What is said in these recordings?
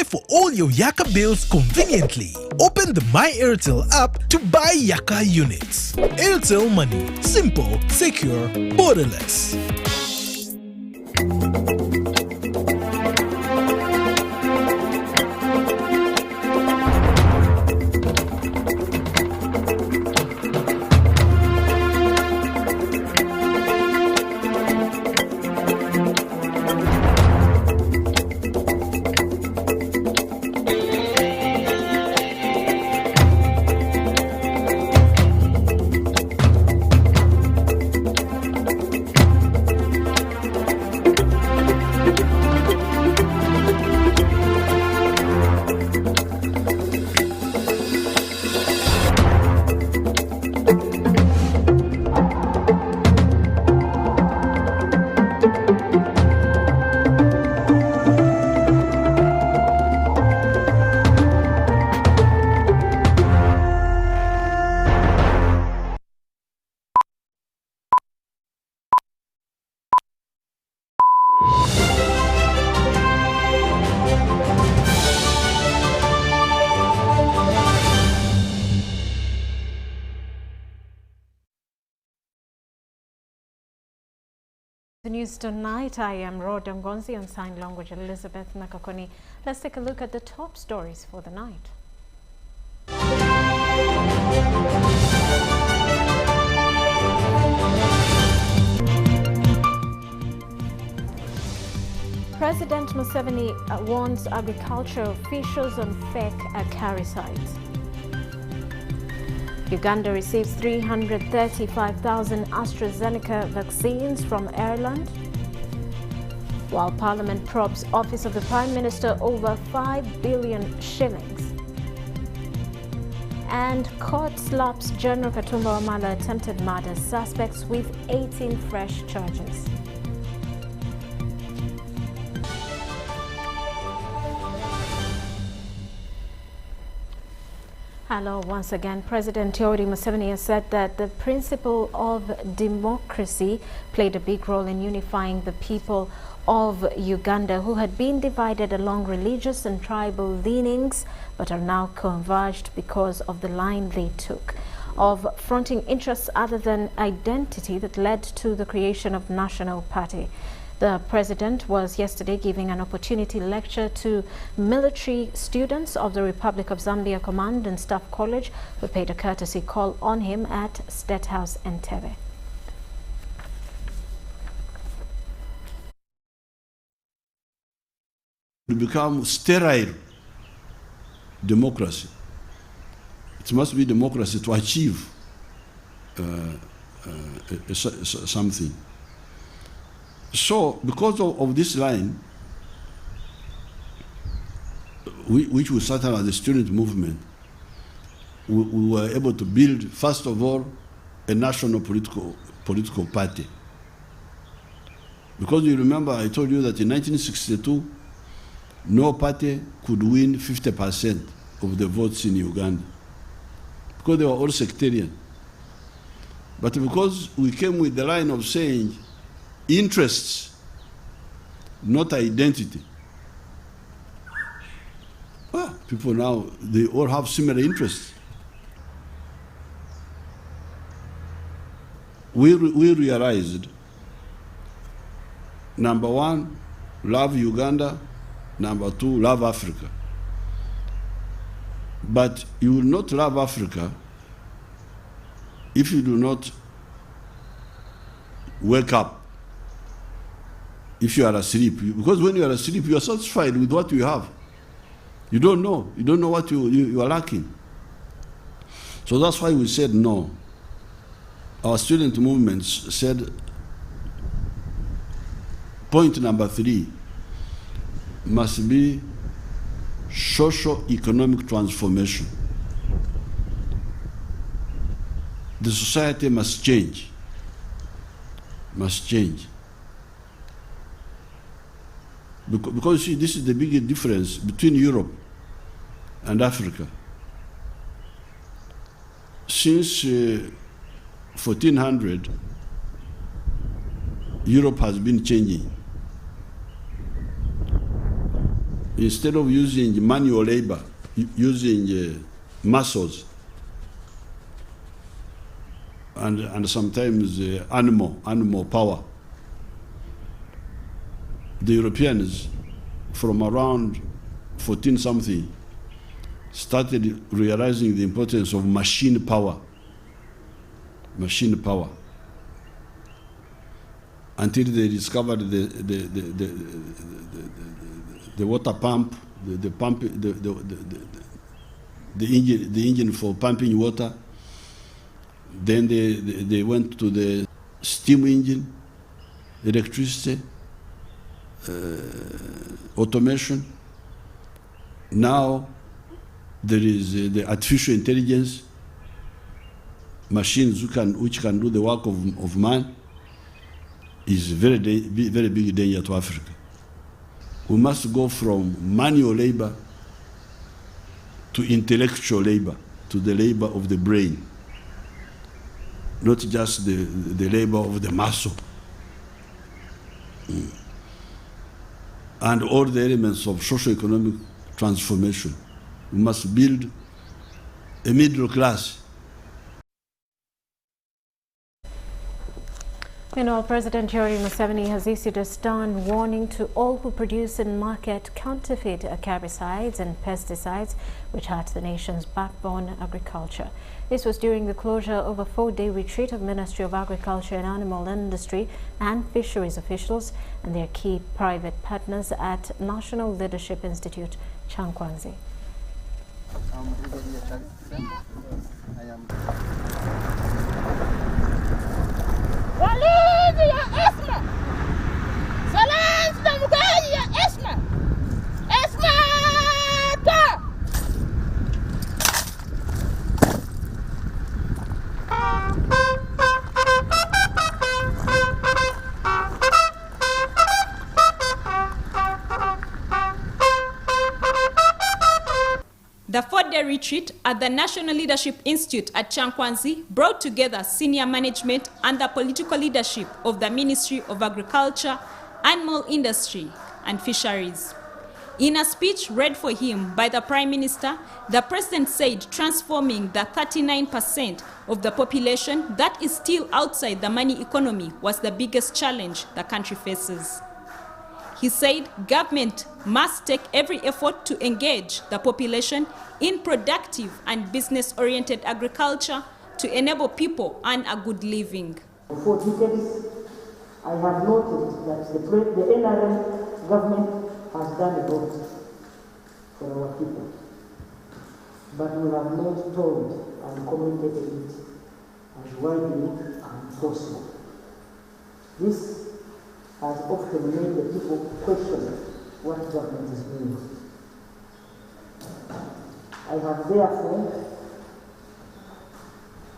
for all your Yaka bills conveniently. Open the My Airtel app to buy Yaka units. Airtel Money. Simple, secure, borderless. The news tonight, I am Rhoda Ngonzi, on sign language Elizabeth Nakakoni. Let's take a look at the top stories for the night. President Museveni warns agricultural officials on fake acaricides. Uganda receives 335,000 AstraZeneca vaccines from Ireland, while Parliament probes Office of the Prime Minister over 5 billion shillings. And court slaps General Katumba Wamala attempted murder suspects with 18 fresh charges. Hello once again. President Yoweri Museveni has said that the principle of democracy played a big role in unifying the people of Uganda, who had been divided along religious and tribal leanings but are now converged because of the line they took of fronting interests other than identity that led to the creation of National Party. The president was yesterday giving an opportunity lecture to military students of the Republic of Zambia Command and Staff College, who paid a courtesy call on him at State House Entebbe. To become sterile democracy. It must be democracy to achieve something. So, because of this line, which we started as the student movement, we were able to build, first of all, a national political party. Because you remember, I told you that in 1962, no party could win 50% of the votes in Uganda, because they were all sectarian. But because we came with the line of saying, interests, not identity. People now, they all have similar interests. We realized, number one, love Uganda, number two, love Africa. But you will not love Africa if you do not wake up. If you are asleep, because when you are asleep, you are satisfied with what you have. You don't know what you are lacking. So that's why we said no. Our student movements said, point number 3 must be socio-economic transformation. The society must change. Because see, this is the big difference between Europe and Africa. Since 1400, Europe has been changing. instead of using manual labor, using muscles and sometimes animal power. The Europeans, from around 14-something, started realizing the importance of machine power, until they discovered the water pump, the engine for pumping water. Then they went to the steam engine, electricity, automation. Now there is the artificial intelligence, machines which can do the work of man. Is very big danger to Africa. We must go from manual labor to intellectual labor, to the labor of the brain, not just the labor of the muscle. And all the elements of socio-economic transformation. We must build a middle class. Meanwhile, President Yoweri Museveni has issued a stern warning to all who produce and market counterfeit herbicides and pesticides, which hurt the nation's backbone, agriculture. This was during the closure of a 4-day retreat of Ministry of Agriculture and Animal Industry and Fisheries officials and their key private partners at National Leadership Institute, Chankwanzi. Walinzi ya Esma, Salansi na Mugaji ya Esma, Esma ta. The 4-day retreat at the National Leadership Institute at Chankwanzi brought together senior management and the political leadership of the Ministry of Agriculture, Animal Industry and Fisheries. In a speech read for him by the Prime Minister, the President said transforming the 39% of the population that is still outside the money economy was the biggest challenge the country faces. He said government must take every effort to engage the population in productive and business-oriented agriculture to enable people earn a good living. For decades, I have noted that the NRM government has done a lot for our people, but we have not told and communicated it as widely as possible. This has often made the people question what government is doing. I have therefore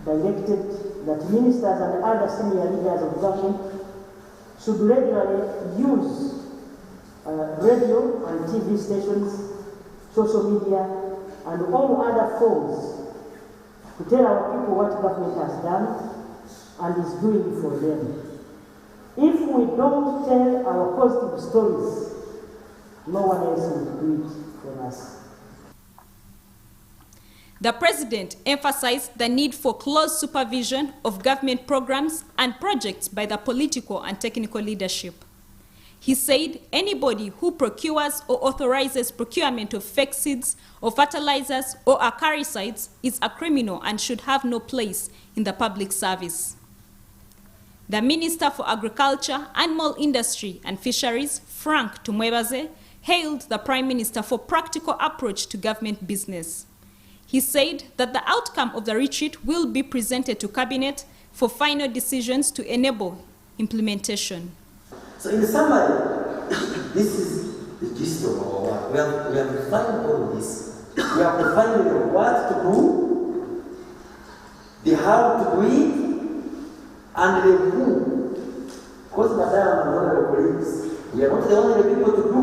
directed that ministers and other senior leaders of government should regularly use radio and TV stations, social media, and all other forms to tell our people what government has done and is doing for them. If we don't tell our positive stories, no one else will do it for us. The President emphasized the need for close supervision of government programs and projects by the political and technical leadership. He said anybody who procures or authorizes procurement of fake seeds or fertilizers or acaricides is a criminal and should have no place in the public service. The Minister for Agriculture, Animal Industry and Fisheries, Frank Tumwebaze, hailed the Prime Minister for practical approach to government business. He said that the outcome of the retreat will be presented to Cabinet for final decisions to enable implementation. So in summary, this is the gist of our work. We have defined all of this. We have defined the what to do, the how to do it, and the who. Because Madam and honorable colleagues, we are not the only people to do.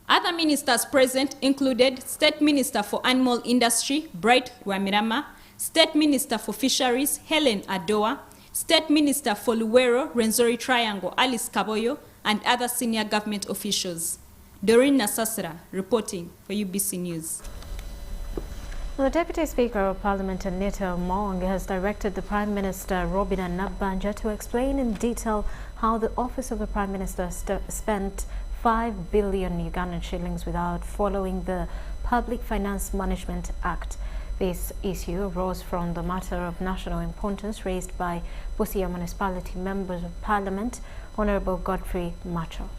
Other ministers present included State Minister for Animal Industry, Bright Rwamirama, State Minister for Fisheries, Helen Adoa, State Minister for Luwero, Rwenzori Triangle, Alice Kaboyo, and other senior government officials. Doreen Nasasra reporting for UBC News. The Deputy Speaker of Parliament, Anita Mong, has directed the Prime Minister, Rhoda Ngonzi, to explain in detail how the Office of the Prime Minister spent 5 billion Ugandan shillings without following the Public Finance Management Act. This issue arose from the matter of national importance raised by Busia Municipality Members of Parliament, Honourable Godfrey Macho.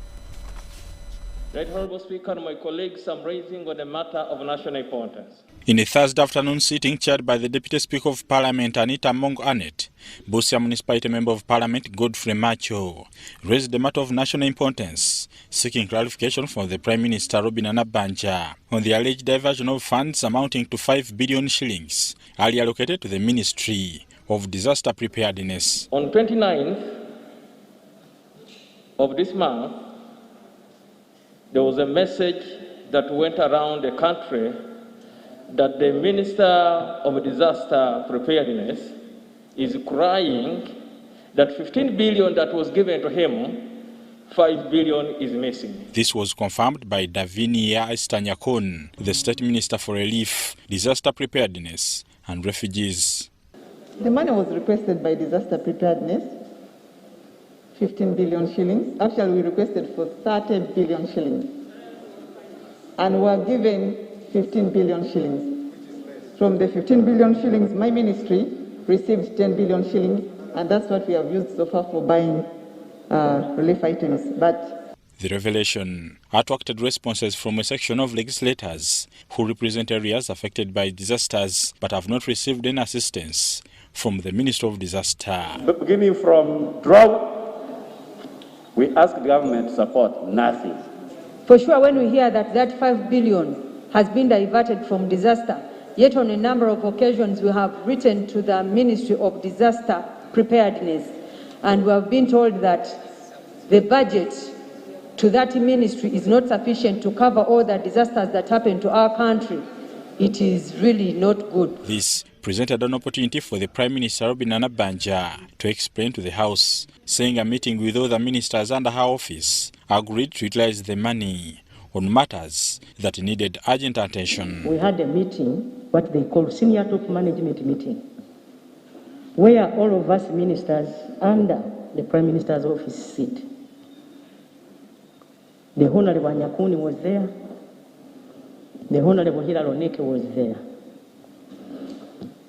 Right Honourable Speaker and my colleagues, I'm raising on a matter of national importance. In a Thursday afternoon sitting chaired by the Deputy Speaker of Parliament, Anita Mong Anet, Busia Municipality Member of Parliament, Godfrey Macho, raised the matter of national importance, seeking clarification from the Prime Minister, Rhoda Ngonzi, on the alleged diversion of funds amounting to 5 billion shillings, earlier allocated to the Ministry of Disaster Preparedness. On 29th of this month, there was a message that went around the country that the Minister of Disaster Preparedness is crying that 15 billion that was given to him, 5 billion is missing. This was confirmed by Davinia Estanyakon, the State Minister for Relief, Disaster Preparedness and Refugees. The money was requested by Disaster Preparedness, 15 billion shillings. Actually, we requested for 30 billion shillings. And we were given 15 billion shillings. From the 15 billion shillings, my ministry received 10 billion shillings, and that's what we have used so far for buying relief items. But the revelation attracted responses from a section of legislators who represent areas affected by disasters but have not received any assistance from the Minister of Disaster. Beginning from drought, we asked the government to support nothing. For sure, when we hear that 5 billion has been diverted from disaster, yet on a number of occasions we have written to the Ministry of Disaster Preparedness, and we have been told that the budget to that ministry is not sufficient to cover all the disasters that happen to our country. It is really not good. This presented an opportunity for the Prime Minister, Rhoda Ngonzi, to explain to the House, saying a meeting with other ministers under her office agreed to utilize the money on matters that needed urgent attention. We had a meeting, what they call senior top management meeting, where all of us ministers under the Prime Minister's office sit. The Honourable Nyakuni was there. The Honourable Hilaloneke was there.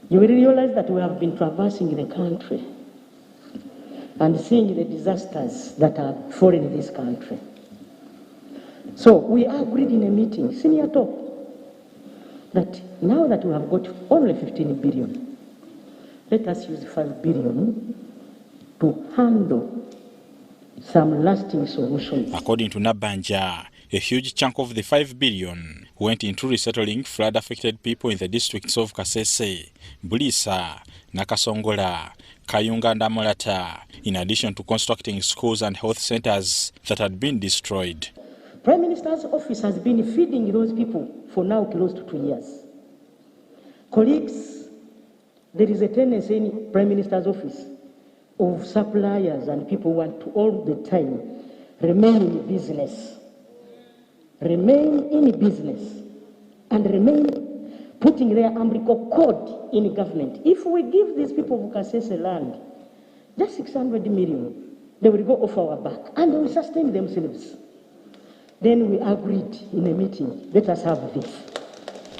You will realize that we have been traversing the country and seeing the disasters that are falling this country. So we agreed in a meeting, senior top, that now that we have got only 15 billion, let us use 5 billion to handle some lasting solutions. According to Nabanja, a huge chunk of the 5 billion went into resettling flood-affected people in the districts of Kasese, Bulisa, Nakasongola, Kayunga and Amolata, in addition to constructing schools and health centers that had been destroyed. Prime Minister's office has been feeding those people for now close to 2 years. Colleagues, there is a tendency in Prime Minister's office of suppliers and people want to all the time remain in business. Remain in business and remain putting their umbilical cord in government. If we give these people of Kasese land just 600 million, they will go off our back and they will sustain themselves. Then we agreed in a meeting, let us have this.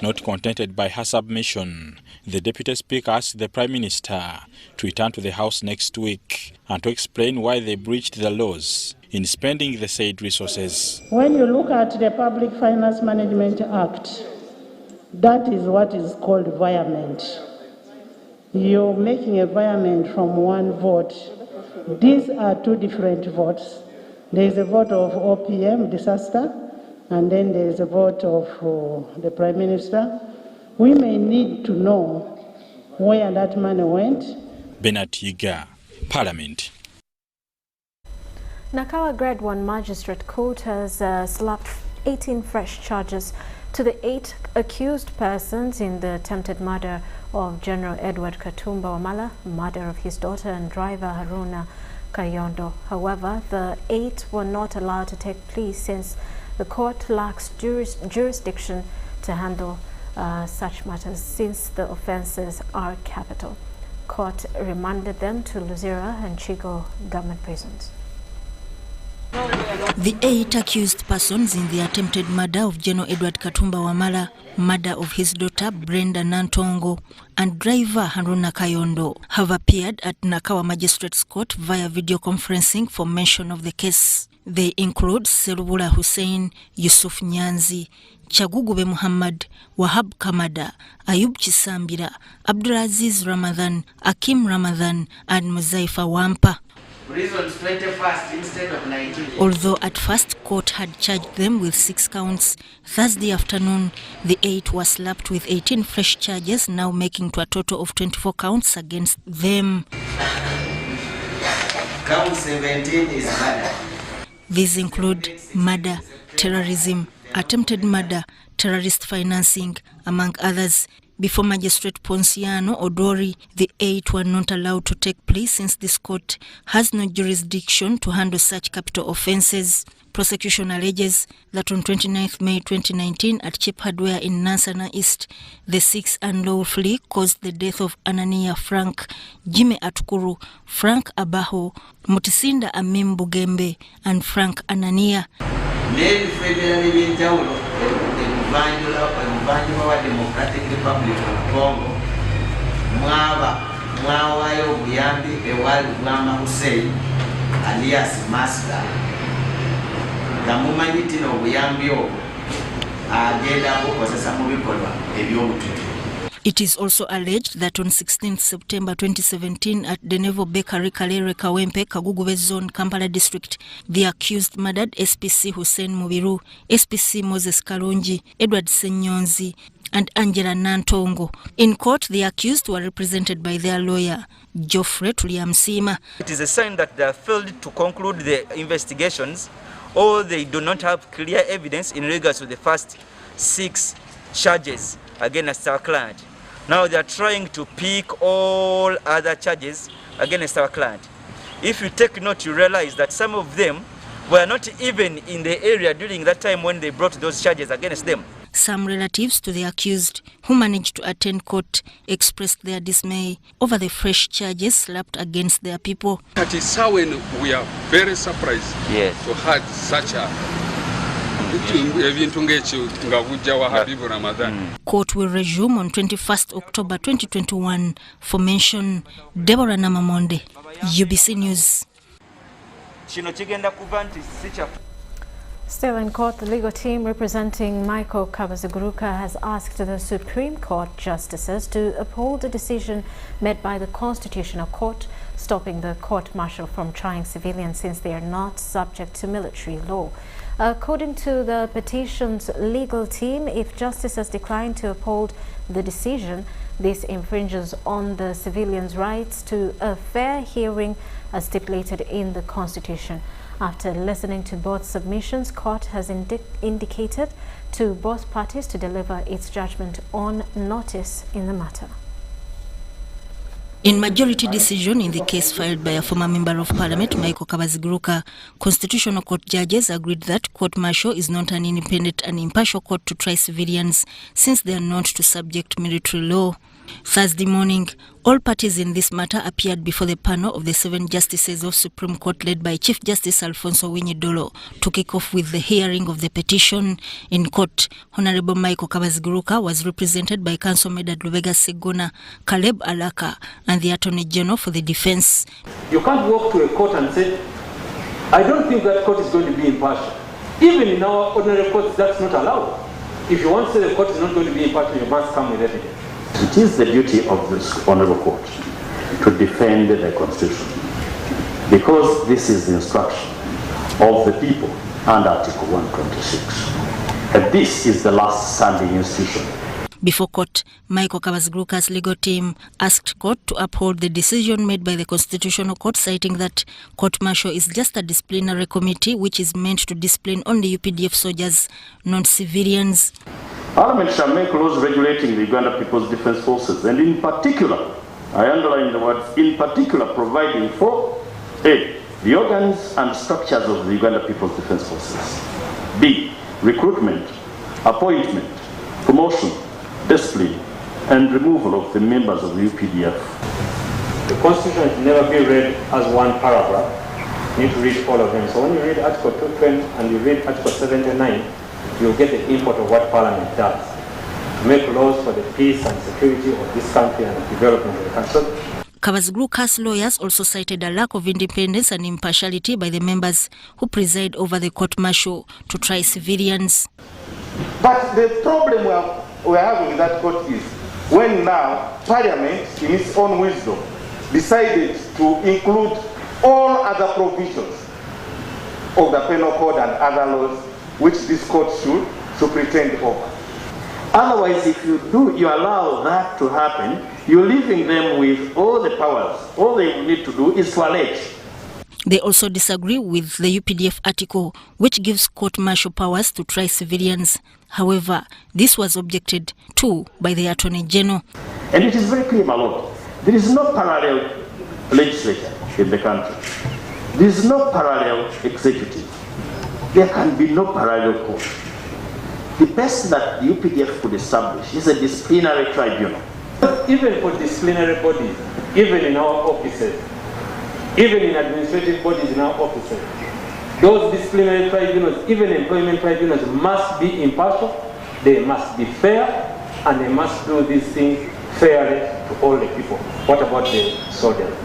Not contented by her submission, the Deputy Speaker asked the Prime Minister to return to the House next week and to explain why they breached the laws in spending the said resources. when you look at the Public Finance Management Act, that is what is called virement. You're making a virement from one vote. These are two different votes. There is a vote of OPM, disaster, and then there is a vote of the Prime Minister. We may need to know where that money went. Bernard Yiga, Parliament. Nakawa Grade 1 Magistrate Court has slapped 18 fresh charges to the 8 accused persons in the attempted murder of General Edward Katumba Wamala, murder of his daughter and driver Haruna Kayondo. However, the 8 were not allowed to take plea since the court lacks jurisdiction to handle such matters since the offences are capital. Court remanded them to Luzira and Chigo government prisons. The 8 accused persons in the attempted murder of General Edward Katumba Wamala, murder of his daughter Brenda Nantongo, and driver Haruna Kayondo have appeared at Nakawa Magistrates Court via video conferencing for mention of the case. They include Serubula Hussein, Yusuf Nyanzi, Chagugube Muhammad, Wahab Kamada, Ayub Chisambira, Abdulaziz Ramadan, Akim Ramadan, and Muzaifa Wampa. Reasons 21st instead of 19. Although at first court had charged them with 6 counts, Thursday afternoon the 8 were slapped with 18 fresh charges, now making to a total of 24 counts against them. Count 17 is murder. These include murder, terrorism, attempted murder, terrorist financing, among others. Before Magistrate Ponciano Odori, the 8 were not allowed to take plea since this court has no jurisdiction to handle such capital offences. Prosecution alleges that on 29th May 2019 at Cheap Hardware in Nansana East, the 6 unlawfully caused the death of Anania Frank, Jimmy Atukuru, Frank Abaho, Mutisinda Amim Bugembe, and Frank Anania. Democratic Republic of Congo, Mwawayo Buyambi Ewali Mwama Hussein, alias Master, Gamumanyiti no Buyambi o, agenda kukozesa mu bikolwa eby'obututu. It is also alleged that on 16 September 2017 at the Naval Bakery Kalere Kawempe, Kagugube Zone, Kampala District, the accused murdered SPC Hussein Mubiru, SPC Moses Kalonji, Edward Senyonzi, and Angela Nantongo. In court, the accused were represented by their lawyer, Geoffrey Tuliamsima. It is a sign that they have failed to conclude the investigations, or they do not have clear evidence in regards to the first 6 charges against our client. Now they are trying to pick all other charges against our client. If you take note, you realize that some of them were not even in the area during that time when they brought those charges against them. Some relatives to the accused who managed to attend court expressed their dismay over the fresh charges slapped against their people. That is how we are very surprised to have such a Court will resume on 21st October 2021 for mention. Deborah Namamonde, UBC News. Still in court, the legal team representing Michael Kabazaguruka has asked the Supreme Court justices to uphold the decision made by the Constitutional Court stopping the court-martial from trying civilians since they are not subject to military law. According to the petition's legal team, if justices decline to uphold the decision, this infringes on the civilians' rights to a fair hearing as stipulated in the Constitution. After listening to both submissions, court has indicated to both parties to deliver its judgment on notice in the matter. In majority decision in the case filed by a former member of parliament, Michael Kabazaguruka, Constitutional Court judges agreed that court-martial is not an independent and impartial court to try civilians since they are not to subject military law. Thursday morning, all parties in this matter appeared before the panel of the 7 justices of Supreme Court led by Chief Justice Alfonso Winyidolo to kick off with the hearing of the petition. In court, Honorable Michael Kabazaguruka was represented by Counsel Medad Lubega Segona, Caleb Alaka, and the Attorney General for the defense. You can't walk to a court and say, I don't think that court is going to be impartial. Even in our ordinary courts, that's not allowed. If you want to say the court is not going to be impartial, you must come with evidence. It is the duty of this Honorable Court to defend the Constitution, because this is the instruction of the people under Article 126. And this is the last standing institution. Before court, Michael Kabazaguruka's legal team asked court to uphold the decision made by the Constitutional Court, citing that court-martial is just a disciplinary committee which is meant to discipline only UPDF soldiers, not civilians. Parliament shall make laws regulating the Uganda People's Defence Forces, and in particular, I underline the words, in particular providing for A, the organs and structures of the Uganda People's Defence Forces, B, recruitment, appointment, promotion, discipline, and removal of the members of the UPDF. The Constitution should never be read as one paragraph. You need to read all of them. So when you read Article 220 and you read Article 79, you'll get the import of what Parliament does to make laws for the peace and security of this country and the development of the country. Kabazigluka's lawyers also cited a lack of independence and impartiality by the members who preside over the court-martial to try civilians. But the problem we're having in that court is when now Parliament, in its own wisdom, decided to include all other provisions of the penal code and other laws which this court should pretend over. Otherwise, if you allow that to happen, you're leaving them with all the powers. All they need to do is to allege. They also disagree with the UPDF article, which gives court-martial powers to try civilians. However, this was objected to by the Attorney General. And it is very clear, my Lord, there is no parallel legislature in the country. There is no parallel executive. There can be no parallel court. The best that the UPDF could establish is a disciplinary tribunal. Even for disciplinary bodies, even in our offices, even in administrative bodies in our offices, those disciplinary tribunals, even employment tribunals, must be impartial, they must be fair, and they must do these things fairly to all the people. What about the soldiers?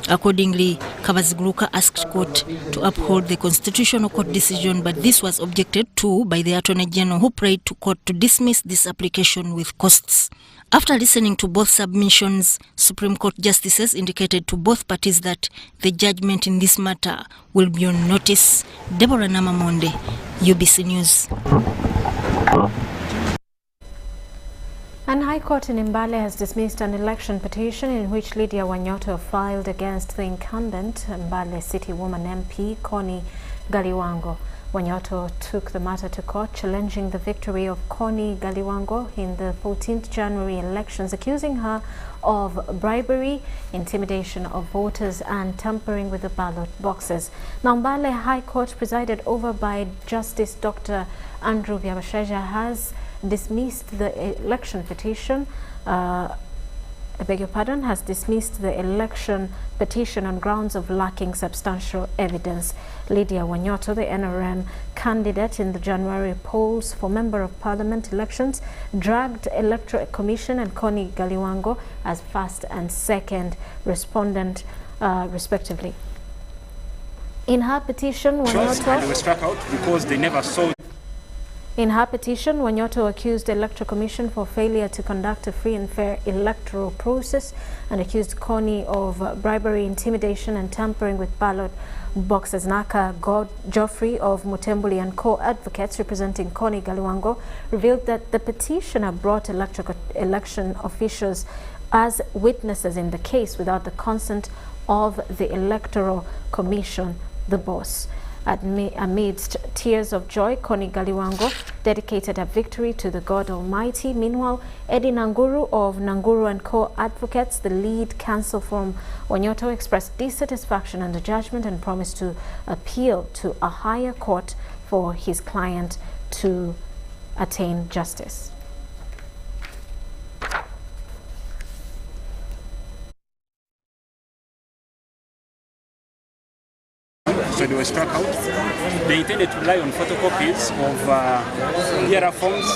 Accordingly, Kabazigluka asked court to uphold the Constitutional Court decision, but this was objected to by the Attorney General, who prayed to court to dismiss this application with costs. After listening to both submissions, Supreme Court justices indicated to both parties that the judgment in this matter will be on notice. Deborah Namamonde, UBC News. An High Court in Mbale has dismissed an election petition in which Lydia Wanyoto filed against the incumbent Mbale City Woman MP Connie Galiwango. Wanyoto took the matter to court, challenging the victory of Connie Galiwango in the 14th January elections, accusing her of bribery, intimidation of voters, and tampering with the ballot boxes. Now, Mbale High Court, presided over by Justice Dr. Andrew Vyabashaja, has dismissed the election petition. Has dismissed the election petition on grounds of lacking substantial evidence. Lydia Wanyoto, the NRM candidate in the January polls for Member of Parliament elections, dragged Electoral Commission and Connie Galiwango as first and second respondent, respectively. In her petition, Wanyoto... They were struck out because they never saw. In her petition, Wanyoto accused the Electoral Commission for failure to conduct a free and fair electoral process and accused Connie of bribery, intimidation, and tampering with ballot boxes. Naka Geoffrey of Mutembuli and co-advocates representing Connie Galiwango revealed that the petitioner brought election officials as witnesses in the case without the consent of the Electoral Commission, the boss. Amidst tears of joy, Connie Galiwango dedicated her victory to the God Almighty. Meanwhile, Eddie Nanguru of Nanguru and Co-Advocates, the lead counsel from Wanyoto, expressed dissatisfaction on the judgment and promised to appeal to a higher court for his client to attain justice. So they were struck out. They intended to rely on photocopies of ERA forms,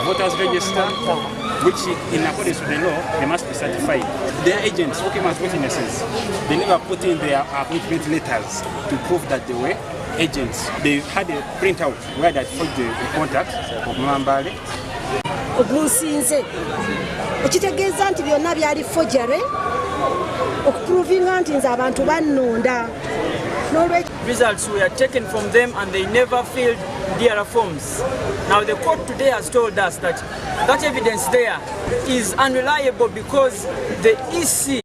voters register, which in accordance with the law, they must be certified. Their agents who came as witnesses, they never put in their appointment letters to prove that they were agents. They had a printout where they forged the contact of Mambale. Ogusinze ekitegeeza nti byonna byali forgery okuprovinga nti nze abantu bannonda. Results were taken from them and they never filled their forms. Now the court today has told us that that evidence there is unreliable because the EC.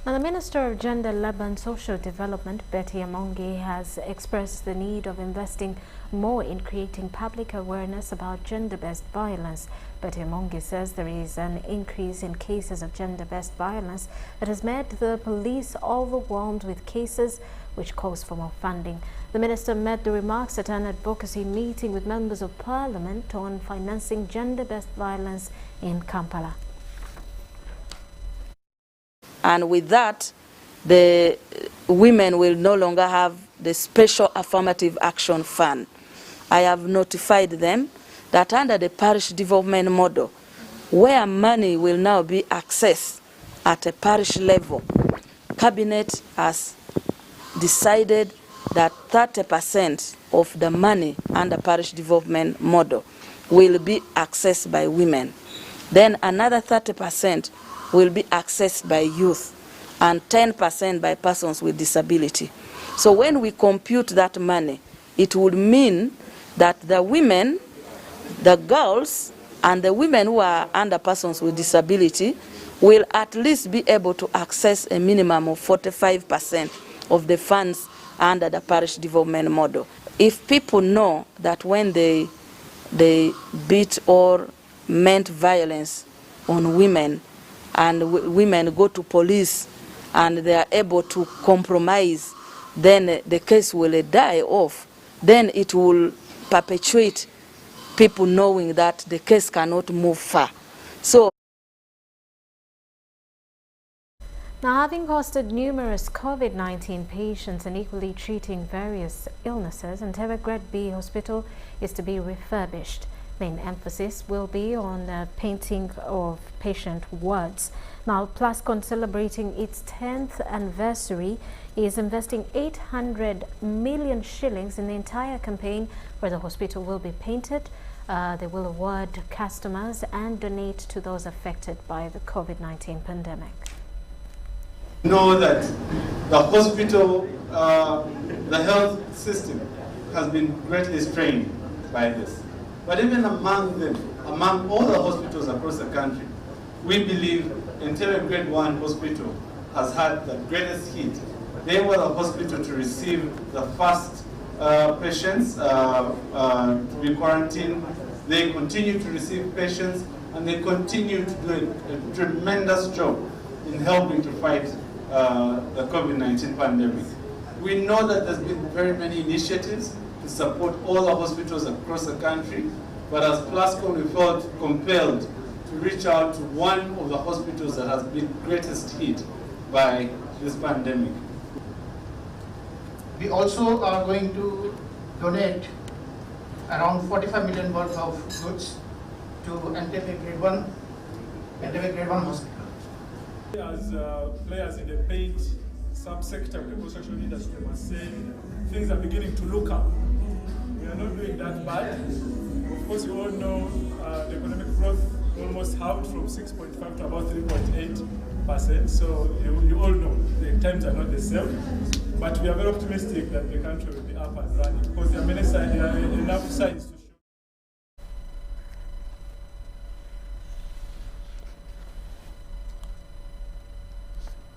Now, the Minister of Gender, Labour and Social Development, Betty Amongi, has expressed the need of investing more in creating public awareness about gender-based violence. Betty Amongi says there is an increase in cases of gender-based violence that has made the police overwhelmed with cases, which calls for more funding. The minister made the remarks at an advocacy meeting with members of parliament on financing gender-based violence in Kampala. And with that, the women will no longer have the special affirmative action fund. I have notified them that under the parish development model, where money will now be accessed at a parish level, Cabinet has decided that 30% of the money under parish development model will be accessed by women. Then another 30% will be accessed by youth and 10% by persons with disability. So when we compute that money, it would mean that the women, the girls, and the women who are under persons with disability will at least be able to access a minimum of 45% of the funds under the parish development model. If people know that when they beat or meant violence on women and women go to police and they are able to compromise, then the case will die off. Then it will perpetuate people knowing that the case cannot move far. So, now, having hosted numerous COVID-19 patients and equally treating various illnesses, Entebbe Grade B Hospital is to be refurbished. Main emphasis will be on painting of patient wards. Now, Plascon, celebrating its 10th anniversary, is investing 800 million shillings in the entire campaign where the hospital will be painted. They will award customers and donate to those affected by the COVID-19 pandemic. Know that the hospital, the health system has been greatly strained by this. But even among them, among all the hospitals across the country, we believe Entebbe Grade 1 Hospital has had the greatest hit. They were the hospital to receive the first patients to be quarantined. They continue to receive patients, and they continue to do a tremendous job in helping to fight the COVID-19 pandemic. We know that there's been very many initiatives to support all the hospitals across the country, but as Plascon, we felt compelled to reach out to one of the hospitals that has been greatest hit by this pandemic. We also are going to donate around 45 million worth of goods to Entebbe Grade 1 Hospital. As players in the paint subsector of the construction industry, I must say things are beginning to look up. We are not doing that bad. Of course, you all know the economic growth almost halved from 6.5 to about 3.8%. So you all know the times are not the same. But we are very optimistic that the country will be up and running because there are many signs, there are enough signs to show.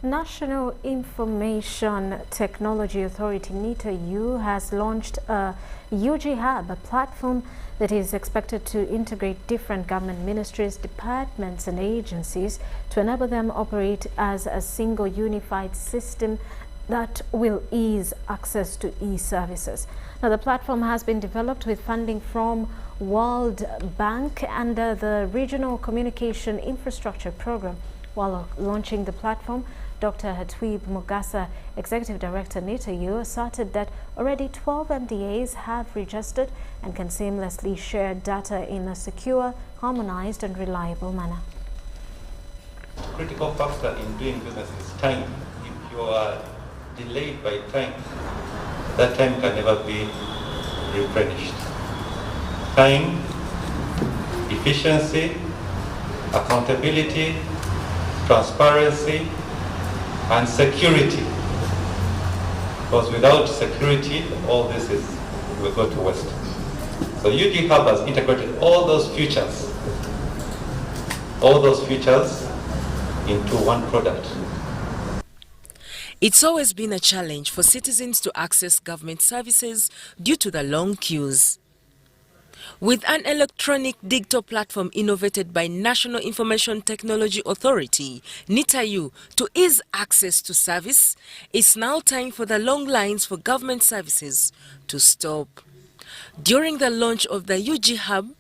National Information Technology Authority, NITAU, has launched a UG Hub, a platform that is expected to integrate different government ministries, departments and agencies to enable them operate as a single unified system that will ease access to e-services. Now, the platform has been developed with funding from World Bank under the Regional Communication Infrastructure Program. While launching the platform, Dr. Hatwib Mugasa, Executive Director, NITAU, asserted that already 12 MDAs have registered and can seamlessly share data in a secure, harmonized and reliable manner. Critical factor in doing business is time. If you are delayed by time, that time can never be replenished. Time, efficiency, accountability, transparency, and security. Because without security, all this will go to waste. So UG Hub has integrated all those features into one product. It's always been a challenge for citizens to access government services due to the long queues. With an electronic digital platform innovated by National Information Technology Authority, NITAU, to ease access to service, it's now time for the long lines for government services to stop. During the launch of the UG Hub,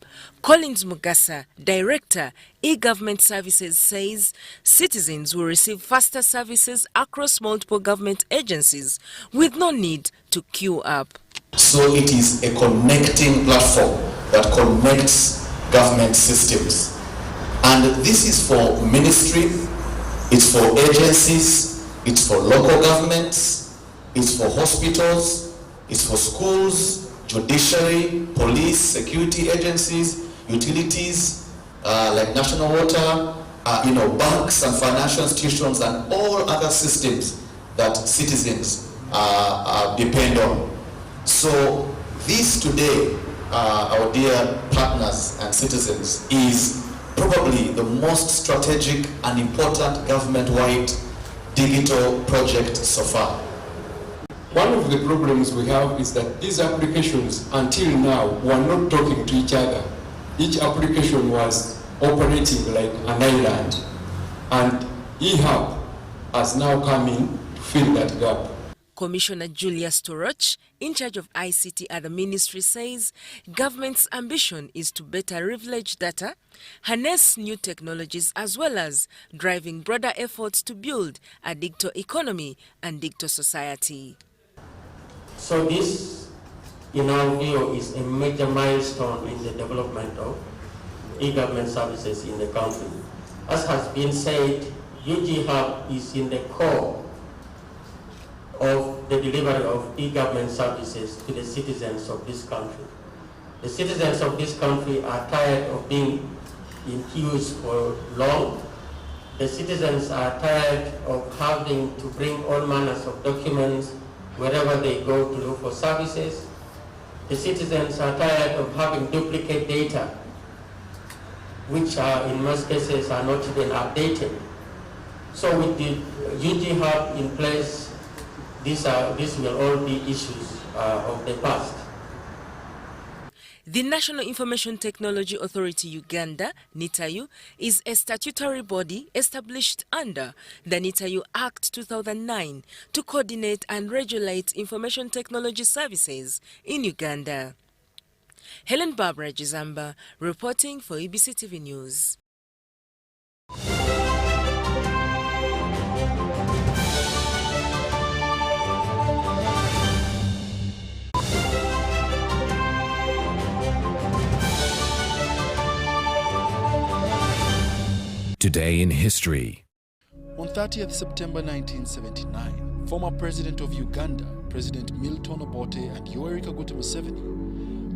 Collins Mugasa, Director, E-Government Services, says citizens will receive faster services across multiple government agencies with no need to queue up. So it is a connecting platform that connects government systems. And this is for ministry, it's for agencies, it's for local governments, it's for hospitals, it's for schools, judiciary, police, security agencies, utilities, like national water, banks and financial institutions and all other systems that citizens depend on. So this today, our dear partners and citizens, is probably the most strategic and important government-wide digital project so far. One of the problems we have is that these applications until now were not talking to each other. Each application was operating like an island, and eHub has now come in to fill that gap. Commissioner Julia Storoch, in charge of ICT at the ministry, says government's ambition is to better leverage data, harness new technologies, as well as driving broader efforts to build a digital economy and digital society. So this, in our view, is a major milestone in the development of e-government services in the country. As has been said, UG Hub is in the core of the delivery of e-government services to the citizens of this country. The citizens of this country are tired of being in queues for long. The citizens are tired of having to bring all manners of documents wherever they go to look for services. The citizens are tired of having duplicate data, which are in most cases are not even updated. So with the UG Hub in place, these will all be issues of the past. The National Information Technology Authority Uganda, NITAU, is a statutory body established under the NITAU Act 2009 to coordinate and regulate information technology services in Uganda. Helen Barbara Jizamba, reporting for UBC TV News. Today in history. On 30th September 1979, former President of Uganda, President Milton Obote and Yoweri Kaguta Museveni,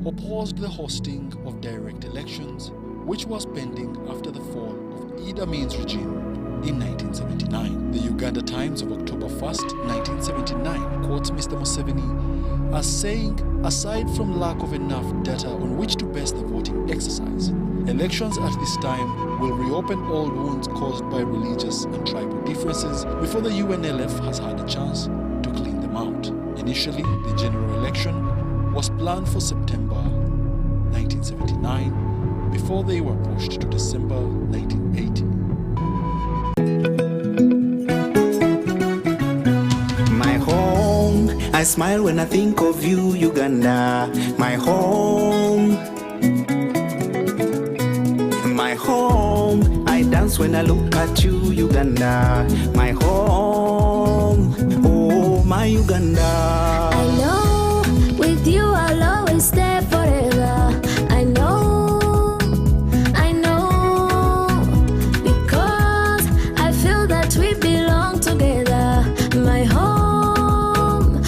opposed the hosting of direct elections, which was pending after the fall of Idi Amin's regime in 1979. The Uganda Times of October 1st, 1979 quotes Mr. Museveni as saying, aside from lack of enough data on which to base the voting exercise, elections at this time will reopen old wounds caused by religious and tribal differences before the UNLF has had a chance to clean them out. Initially, the general election was planned for September 1979 before they were pushed to December 1980. My home, I smile when I think of you, Uganda. My home. My home, I dance when I look at you, Uganda. My home, oh my Uganda. I know, with you I'll always stay forever. I know, because I feel that we belong together. My home,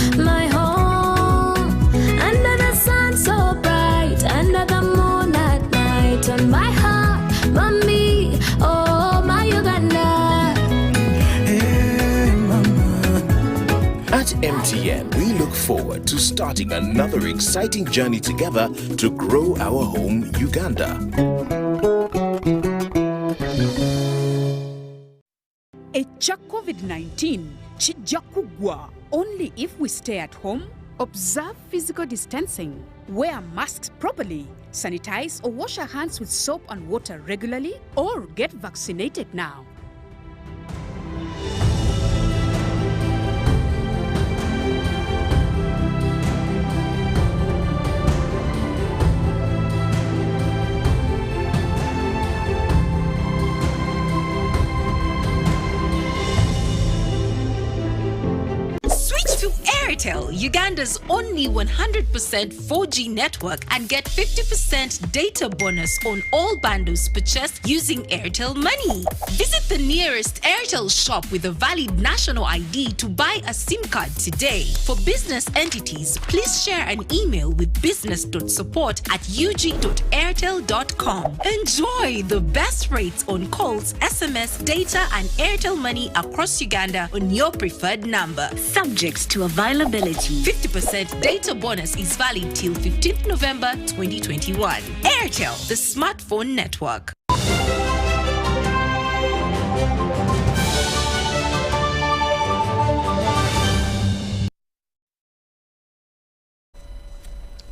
under the sun so bright, under the moon at night, on my heart. Mommy, oh my Uganda. Hey, mama. At MTN, we look forward to starting another exciting journey together to grow our home, Uganda. Echa COVID-19 kijja kugwa only if we stay at home, observe physical distancing, wear masks properly, Sanitize or wash your hands with soap and water regularly, or get vaccinated now. Airtel, Uganda's only 100% 4G network, and get 50% data bonus on all bundles purchased using Airtel Money. Visit the nearest Airtel shop with a valid national ID to buy a SIM card today. For business entities, please share an email with business.support@ug.airtel.com. Enjoy the best rates on calls, SMS, data, and Airtel Money across Uganda on your preferred number. Subject to availability. 50% data bonus is valid till 15th November 2021. Airtel, the smartphone network.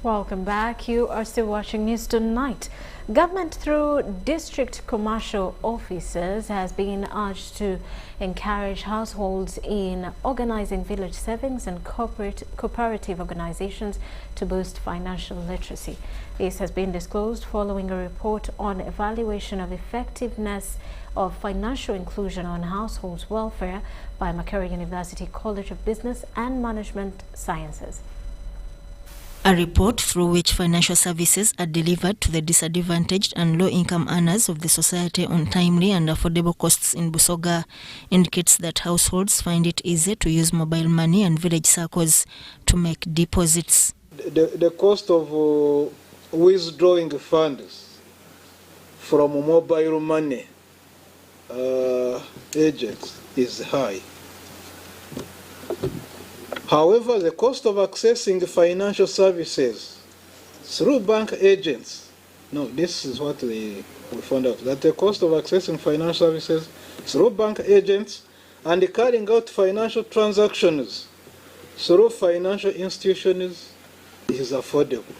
Welcome back. You are still watching News Tonight. Government through district commercial officers has been urged to encourage households in organizing village savings and cooperative organizations to boost financial literacy. This has been disclosed following a report on evaluation of effectiveness of financial inclusion on households' welfare by Makerere University College of Business and Management Sciences. A report through which financial services are delivered to the disadvantaged and low-income earners of the society on timely and affordable costs in Busoga indicates that households find it easy to use mobile money and village circles to make deposits. The cost of withdrawing funds from mobile money agents is high. However, the cost of accessing financial services through bank agents, this is what we found out, that the cost of accessing financial services through bank agents and carrying out financial transactions through financial institutions is affordable.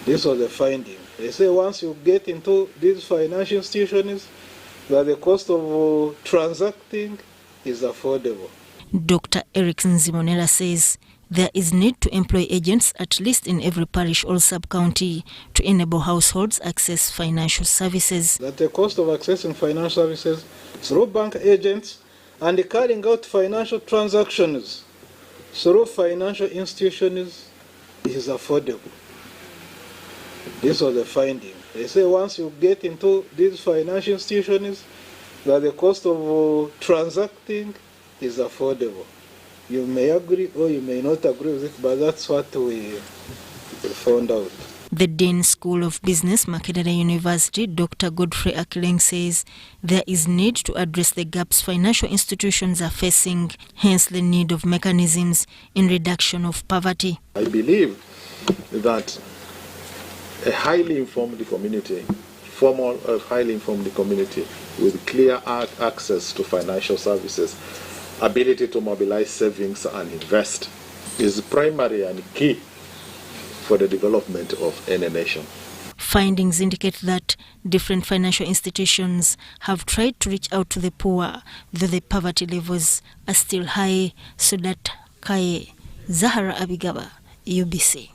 This was the finding. They say once you get into these financial institutions, that the cost of transacting is affordable. Dr. Eric Nzimonera says there is need to employ agents at least in every parish or sub-county to enable households access financial services. That the cost of accessing financial services through bank agents and carrying out financial transactions through financial institutions is affordable. This was the finding. They say once you get into these financial institutions, that the cost of transacting is affordable. You may agree or you may not agree with it, but that's what we found out. The Dean School of Business, Makerere University, Dr. Godfrey Akileng says there is need to address the gaps financial institutions are facing, hence the need of mechanisms in reduction of poverty. I believe that a highly informed community, highly informed community with clear access to financial services, ability to mobilize savings and invest is primary and key for the development of any nation. Findings indicate that different financial institutions have tried to reach out to the poor, though the poverty levels are still high. Sudat Kaye, Zahara Abigaba, UBC.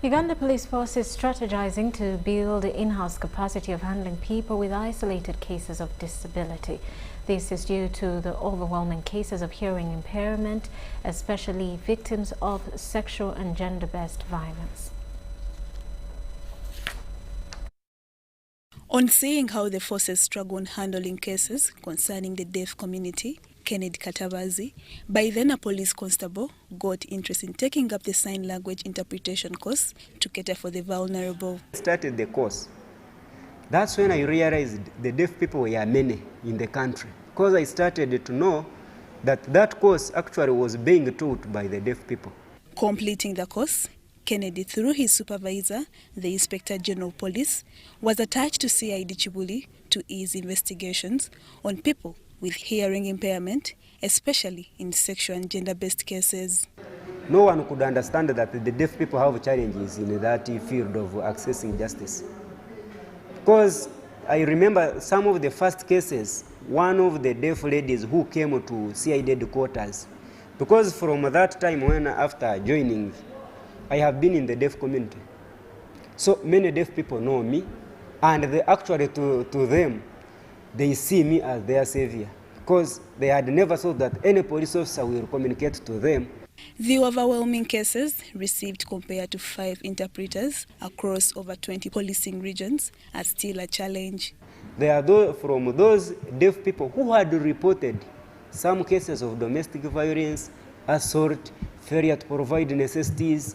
Uganda Police Force is strategizing to build the in-house capacity of handling people with isolated cases of disability. This is due to the overwhelming cases of hearing impairment, especially victims of sexual and gender-based violence. On seeing how the forces struggle on handling cases concerning the deaf community, Kennedy Katabazi, by then a police constable, got interest in taking up the sign language interpretation course to cater for the vulnerable. Started the course. That's when I realized the deaf people were many in the country, because I started to know that that course actually was being taught by the deaf people. Completing the course, Kennedy, through his supervisor, the Inspector General of Police, was attached to CID Chibuli to ease investigations on people with hearing impairment, especially in sexual and gender-based cases. no one could understand that the deaf people have challenges in that field of accessing justice. Because I remember some of the first cases, one of the deaf ladies who came to CID headquarters, because from that time when after joining, I have been in the deaf community. So many deaf people know me, and they actually to them, they see me as their savior, because they had never thought that any police officer will communicate to them. The overwhelming cases received compared to 5 interpreters across over 20 policing regions are still a challenge. There are from those deaf people who had reported some cases of domestic violence, assault, failure to provide necessities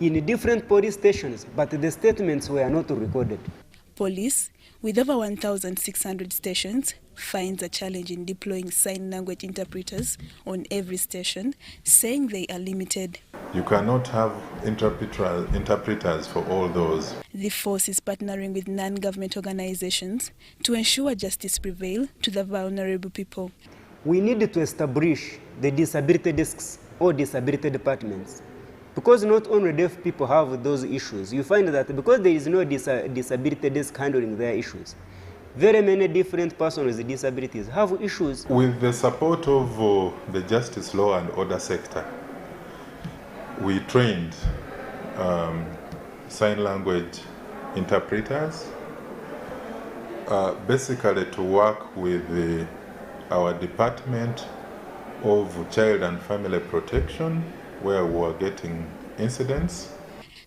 in different police stations, but the statements were not recorded. Police, with over 1,600 stations, finds a challenge in deploying sign language interpreters on every station, saying they are limited. You cannot have interpreters for all those. The force is partnering with non-government organizations to ensure justice prevails to the vulnerable people. We need to establish the disability desks or disability departments, because not only deaf people have those issues. You find that because there is no disability desk handling their issues, very many different persons with disabilities have issues. With the support of the justice, law and order sector, we trained sign language interpreters basically to work with our Department of Child and Family Protection, where we were getting incidents.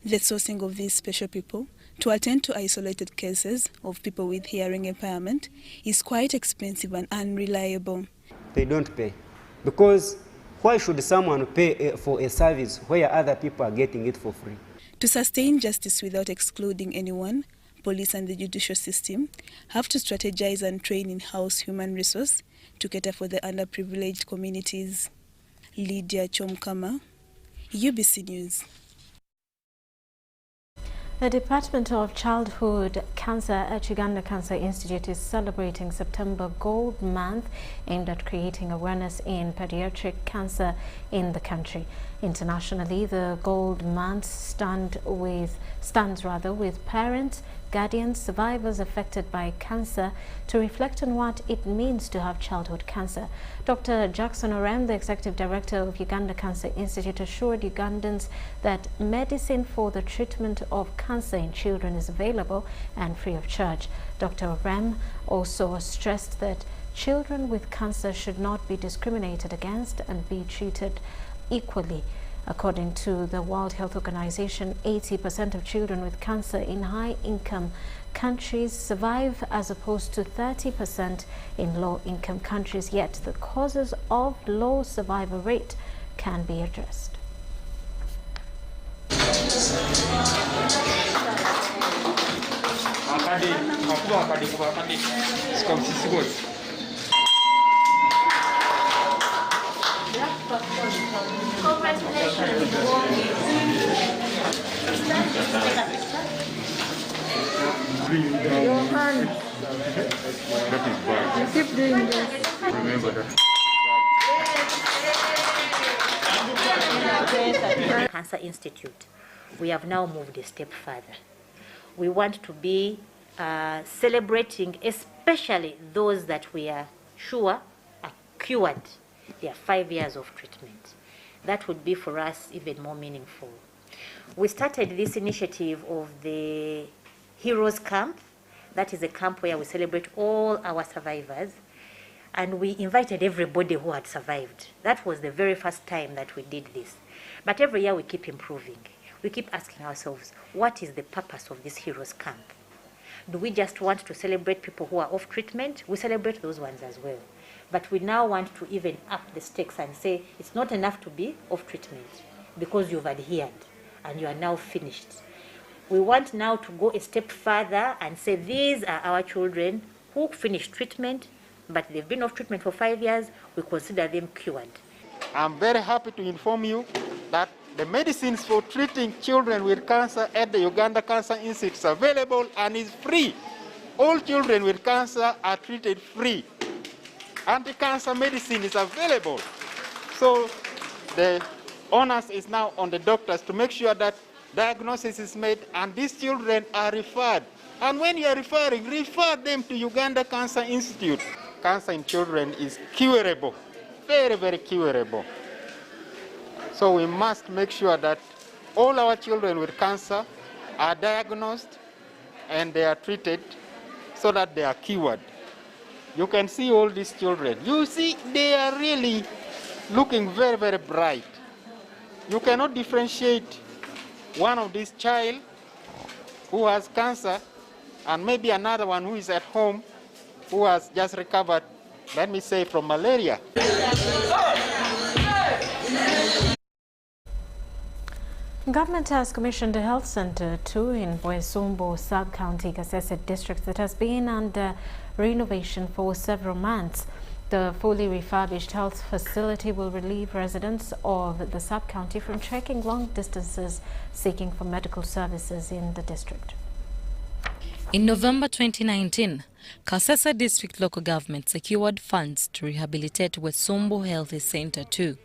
The sourcing of these special people to attend to isolated cases of people with hearing impairment is quite expensive and unreliable. They don't pay, because why should someone pay for a service where other people are getting it for free? To sustain justice without excluding anyone, police and the judicial system have to strategize and train in-house human resource to cater for the underprivileged communities. Lydia Chomkama, UBC News. The Department of Childhood Cancer at Uganda Cancer Institute is celebrating September Gold Month aimed at creating awareness in pediatric cancer in the country. Internationally, the Gold Month stands with parents, guardians, survivors affected by cancer to reflect on what it means to have childhood cancer. Dr. Jackson Orem, the Executive Director of Uganda Cancer Institute, assured Ugandans that medicine for the treatment of cancer in children is available and free of charge. Dr. Orem also stressed that children with cancer should not be discriminated against and be treated equally. According to the World Health Organization, 80% of children with cancer in high-income countries survive, as opposed to 30% in low-income countries, yet the causes of low survival rate can be addressed. Your hand. That is bad. You keep doing this. Remember that. Cancer Institute, we have now moved a step further. We want to be celebrating especially those that we are sure are cured. There are 5 years of treatment. That would be for us even more meaningful. We started this initiative of the Heroes Camp. That is a camp where we celebrate all our survivors, and we invited everybody who had survived. That was the very first time that we did this. But every year we keep improving. We keep asking ourselves, what is the purpose of this Heroes Camp? Do we just want to celebrate people who are off treatment? We celebrate those ones as well. But we now want to even up the stakes and say it's not enough to be off treatment because you've adhered and you are now finished. We want now to go a step further and say these are our children who finished treatment, but they've been off treatment for 5 years. We consider them cured. I'm very happy to inform you that the medicines for treating children with cancer at the Uganda Cancer Institute is available and is free. All children with cancer are treated free. Anti-cancer medicine is available. So the onus is now on the doctors to make sure that diagnosis is made and these children are referred. And when you are referring, refer them to Uganda Cancer Institute. Cancer in children is curable, very, very curable. So we must make sure that all our children with cancer are diagnosed and they are treated so that they are cured. You can see all these children. You see, they are really looking very, very bright. You cannot differentiate one of these child who has cancer and maybe another one who is at home who has just recovered, let me say, from malaria. Government has commissioned a health center too in Bwesumbu sub-county Kasese district that has been under renovation for several months. The fully refurbished health facility will relieve residents of the sub-county from trekking long distances seeking for medical services in the district. In November 2019, Kasese District Local Government secured funds to rehabilitate Bwesumbu Health Center too.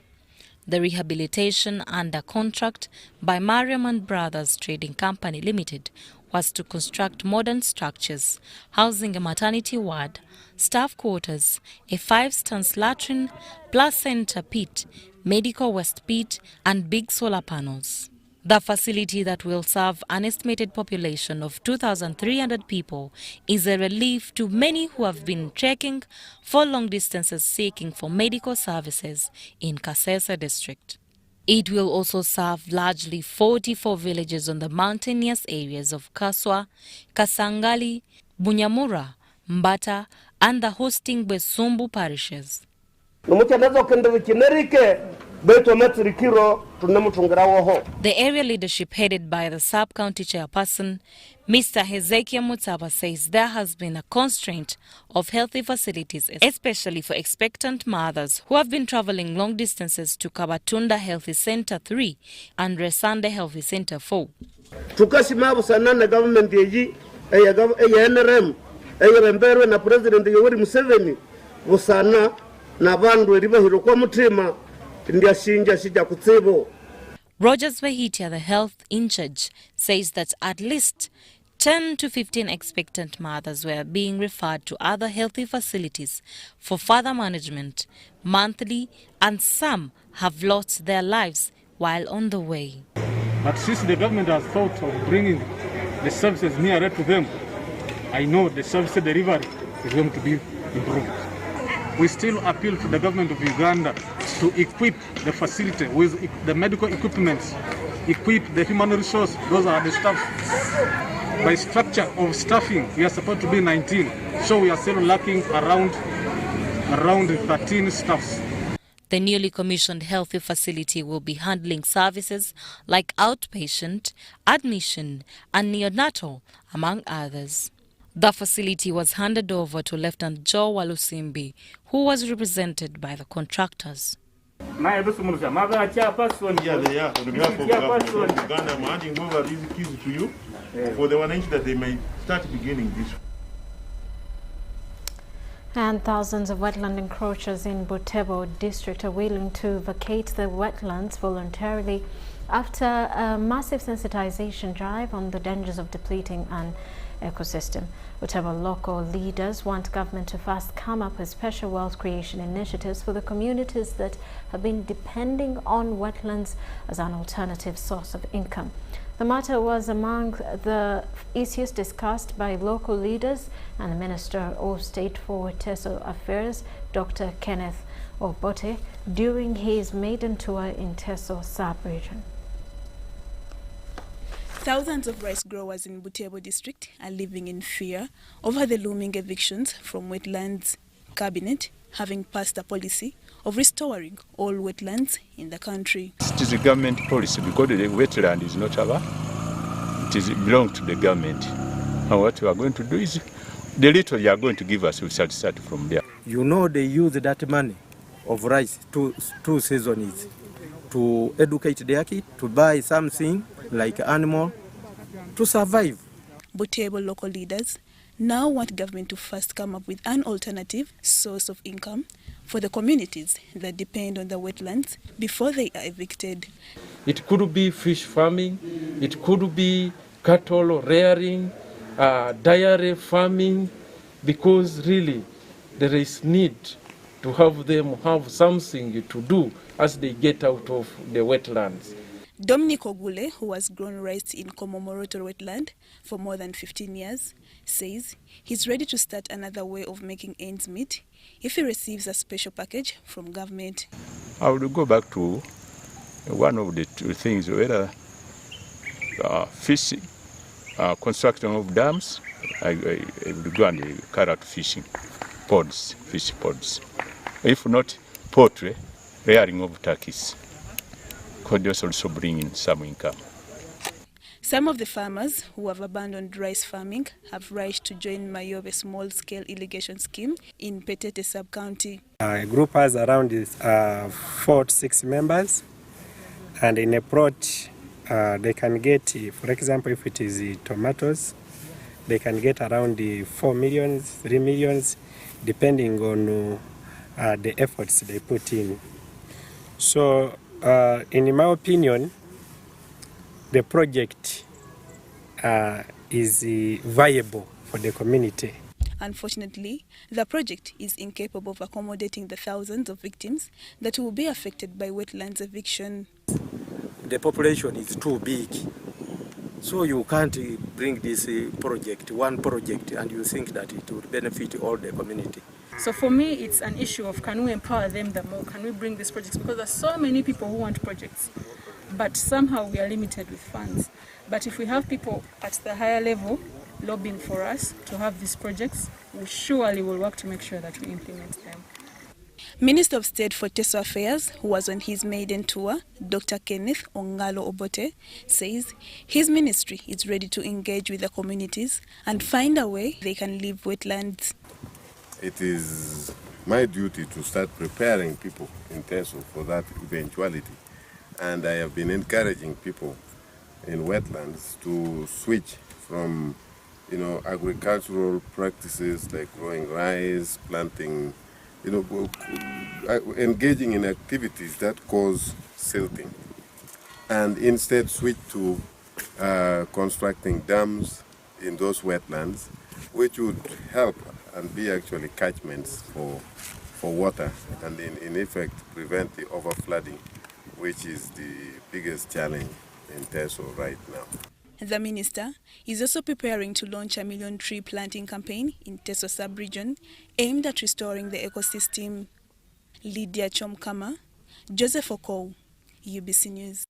The rehabilitation under contract by Mariam and Brothers Trading Company Limited was to construct modern structures housing a maternity ward, staff quarters, a 5-stance latrine, placenta pit, medical waste pit and big solar panels. The facility that will serve an estimated population of 2,300 people is a relief to many who have been trekking for long distances seeking for medical services in Kasese district. It will also serve largely 44 villages on the mountainous areas of Kaswa, Kasangali, Bunyamura, Mbata and the hosting Bwesumbu parishes. The area leadership headed by the sub-county chairperson, Mr. Hezekiah Mutaba, says there has been a constraint of healthy facilities, especially for expectant mothers who have been traveling long distances to Kabatunda Healthy Center 3 and Resande Healthy Center 4. Tukasimabu sana na government yeji ya NRM ya na President Yoweri Museveni busana na bandu ribahiro kwa mutima. Rogers Wahitia, the health in charge, says that at least 10 to 15 expectant mothers were being referred to other healthy facilities for further management monthly, and some have lost their lives while on the way. But since the government has thought of bringing the services nearer to them, I know the service delivery is going to be improved. We still appeal to the government of Uganda to equip the facility with the medical equipment, equip the human resource, those are the staff. By structure of staffing, we are supposed to be 19, so we are still lacking around 13 staffs. The newly commissioned healthy facility will be handling services like outpatient, admission and neonatal, among others. The facility was handed over to Lieutenant Joe Walusimbi, who was represented by the contractors. Yeah, they are. On behalf of Uganda, I'm handing over these keys to you for the 1 inch that they may start beginning this. And thousands of wetland encroachers in Butebo district are willing to vacate the wetlands voluntarily after a massive sensitization drive on the dangers of depleting an ecosystem. Whatever local leaders want government to first come up with special wealth creation initiatives for the communities that have been depending on wetlands as an alternative source of income. The matter was among the issues discussed by local leaders and the Minister of State for Teso Affairs, Dr. Kenneth Obote, during his maiden tour in Teso sub-region. Thousands of rice growers in Butebo district are living in fear over the looming evictions from Wetlands Cabinet, having passed a policy of restoring all wetlands in the country. It is a government policy because the wetland is not our, it belongs to the government. And what we are going to do is, the little you are going to give us, we shall start from there. You know, they use that money of rice two seasons to educate their kids, to buy something like animal, to survive. Butebo local leaders now want government to first come up with an alternative source of income for the communities that depend on the wetlands before they are evicted. It could be fish farming, it could be cattle rearing, dairy farming, because really there is need to have them have something to do as they get out of the wetlands. Dominic Ogule, who has grown rice in Komomoroto wetland for more than 15 years, says he's ready to start another way of making ends meet if he receives a special package from government. I will go back to one of the two things, whether fishing, construction of dams. I will go and carry out fishing pods, fish pods. If not, poultry, rearing of turkeys. Could also bring in some income. Some of the farmers who have abandoned rice farming have rushed to join Mayobe small-scale irrigation scheme in Petete sub-county. A group has around 4 to 6 members, and in a plot they can get, for example, if it is tomatoes, they can get around 4 millions, 3 millions, depending on the efforts they put in. So, in my opinion, the project is viable for the community. Unfortunately, the project is incapable of accommodating the thousands of victims that will be affected by wetlands eviction. The population is too big, so you can't bring this project, one project, and you think that it will benefit all the community. So for me, it's an issue of can we empower them the more? Can we bring these projects? Because there's so many people who want projects, but somehow we are limited with funds. But if we have people at the higher level lobbying for us to have these projects, we surely will work to make sure that we implement them. Minister of State for Teso Affairs, who was on his maiden tour, Dr. Kenneth Ongalo Obote, says his ministry is ready to engage with the communities and find a way they can leave wetlands. It is my duty to start preparing people in Teso for that eventuality. And I have been encouraging people in wetlands to switch from, agricultural practices like growing rice, planting, engaging in activities that cause silting, and instead switch to constructing dams in those wetlands, which would help and be actually catchments for water, and in effect prevent the overflooding, which is the biggest challenge in Teso right now. The minister is also preparing to launch a 1 million tree planting campaign in Teso sub-region aimed at restoring the ecosystem. Lydia Chomkama, Joseph Okou, UBC News.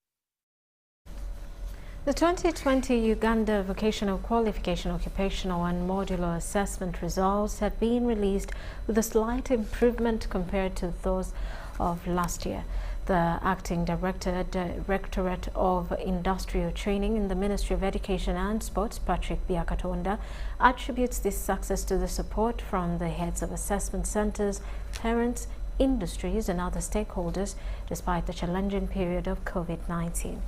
The 2020 Uganda Vocational Qualification Occupational and Modular Assessment results have been released with a slight improvement compared to those of last year. The Acting Director, Directorate of Industrial Training in the Ministry of Education and Sports, Patrick Byakatonda, attributes this success to the support from the heads of assessment centers, parents, industries and other stakeholders despite the challenging period of COVID-19.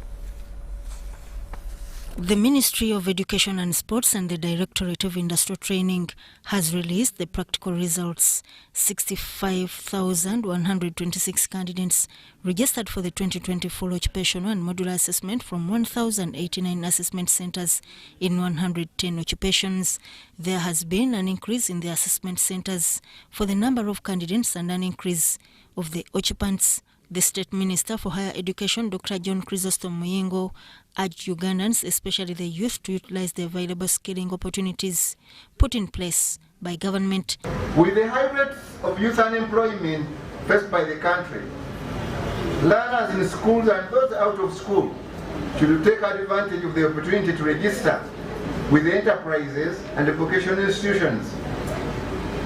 The Ministry of Education and Sports and the Directorate of Industrial Training has released the practical results. 65,126 candidates registered for the 2020 full occupational and modular assessment from 1,089 assessment centers in 110 occupations. There has been an increase in the assessment centers for the number of candidates and an increase of the occupants. The State Minister for Higher Education, Dr. John Chrysostom Muyingo, urged Ugandans, especially the youth, to utilize the available skilling opportunities put in place by government. With the high rates of youth unemployment faced by the country, learners in schools and those out of school should take advantage of the opportunity to register with the enterprises and the vocational institutions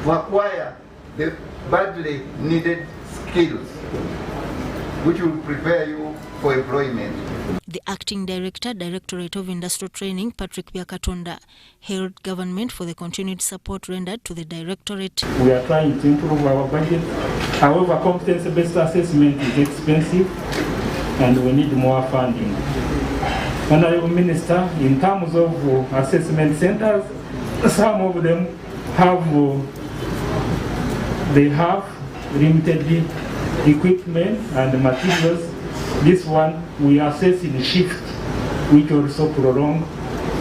to acquire the badly needed skills which will prepare you for employment. The Acting Director, Directorate of Industrial Training, Patrick Byakatonda, hailed government for the continued support rendered to the Directorate. We are trying to improve our budget. However, competency-based assessment is expensive and we need more funding. Honorable Minister, in terms of assessment centers, some of them have limited equipment and materials. This one we assess in shift, which also prolong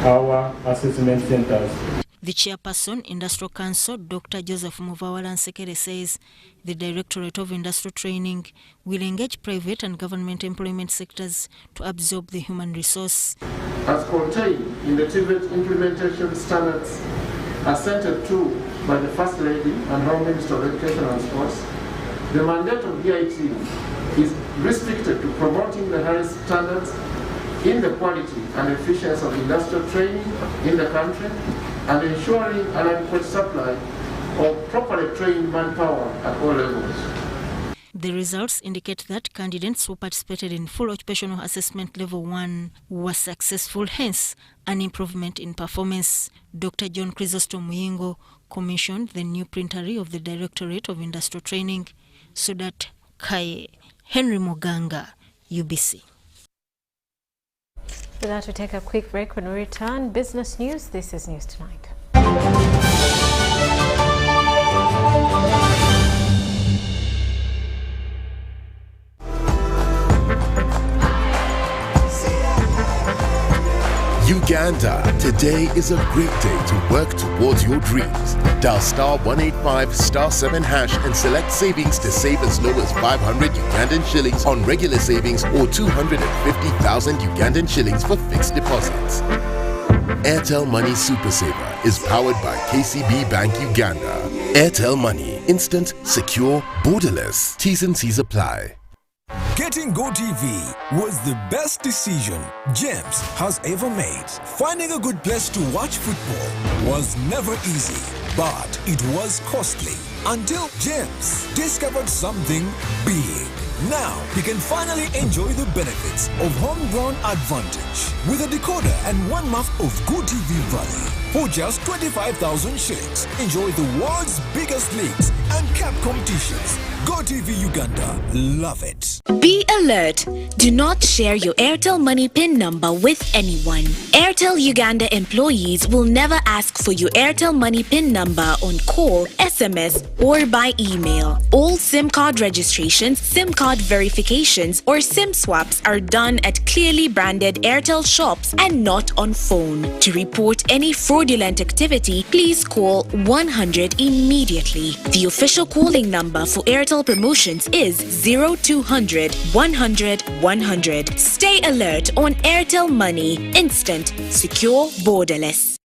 our assessment centers. The chairperson, Industrial Council, Dr. Joseph Muvawala Nsekere, says the Directorate of Industrial Training will engage private and government employment sectors to absorb the human resource. As contained in the TVET implementation standards assented to by the First Lady and Home Minister of Education and Sports, the mandate of BIT is restricted to promoting the highest standards in the quality and efficiency of industrial training in the country and ensuring an adequate supply of properly trained manpower at all levels. The results indicate that candidates who participated in full occupational assessment level 1 were successful, hence an improvement in performance. Dr. John Chrysostom Muyingo commissioned the new printery of the Directorate of Industrial Training. Sudat Kaye, Henry Moganga, UBC. With that, we take a quick break. When we return, business news. This is News Tonight. Uganda, today is a great day to work towards your dreams. Dial *185 *7# and select savings to save as low as 500 Ugandan shillings on regular savings or 250,000 Ugandan shillings for fixed deposits. Airtel Money Super Saver is powered by KCB Bank Uganda. Airtel Money, instant, secure, borderless. T's and C's apply. Getting GoTV was the best decision James has ever made. Finding a good place to watch football was never easy, but it was costly until James discovered something big. Now he can finally enjoy the benefits of homegrown advantage with a decoder and 1 month of GoTV value. For just 25,000 shillings, enjoy the world's biggest leagues and cup competitions. GoTV Uganda, love it. Be alert. Do not share your Airtel Money PIN number with anyone. Airtel Uganda employees will never ask for your Airtel Money PIN number on call, SMS, or by email. All SIM card registrations, SIM card verifications, or SIM swaps are done at clearly branded Airtel shops and not on phone. To report any fraudulent activity, please call 100 immediately. The official calling number for Airtel promotions is 0200 100 100. Stay alert on Airtel Money. Instant, secure, borderless.